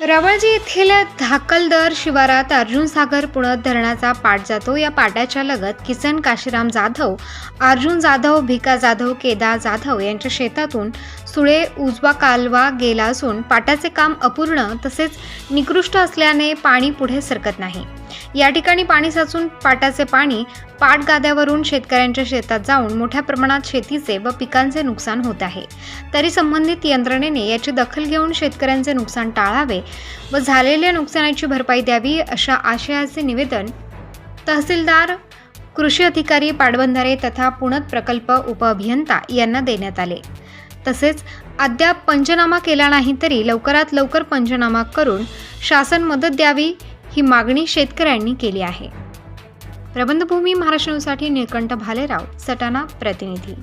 रवळजी येथील धाकलदर शिवारात अर्जुन सागर पुणत धरणाचा पाट जातो। या पाटाच्या लगत किसन काशीराम जाधव, अर्जुन जाधव, भिका जाधव, केदार जाधव यांच्या शेतातून सुळे उजवा कालवा गेला असून पाटाचे काम अपूर्ण तसेच निकृष्ट असल्याने पाणी पुढे सरकत नाही। या ठिकाणी पाणी साचून पाटाचे पाणी पाटगाद्यावरून शेतकऱ्यांच्या शेतात जाऊन मोठ्या प्रमाणात शेतीचे व पिकांचे नुकसान होत आहे। तरी संबंधित यंत्रणेने याची दखल घेऊन शेतकऱ्यांचे नुकसान टाळावे व झालेल्या नुकसानाची भरपाई द्यावी अशा आशयाचे निवेदन तहसीलदार, कृषी अधिकारी, पाटबंधारे तथा पुणत प्रकल्प उपअभियंता यांना देण्यात आले। तसेच अद्याप पंचनामा केला नाही तरी लवकरात लवकर पंचनामा करून शासन मदत द्यावी ही मागणी शेतकऱ्यांनी केली आहे। प्रबंधभूमी महाराष्ट्र न्यूजसाठी निळकंठ भालेराव, सटाणा प्रतिनिधी।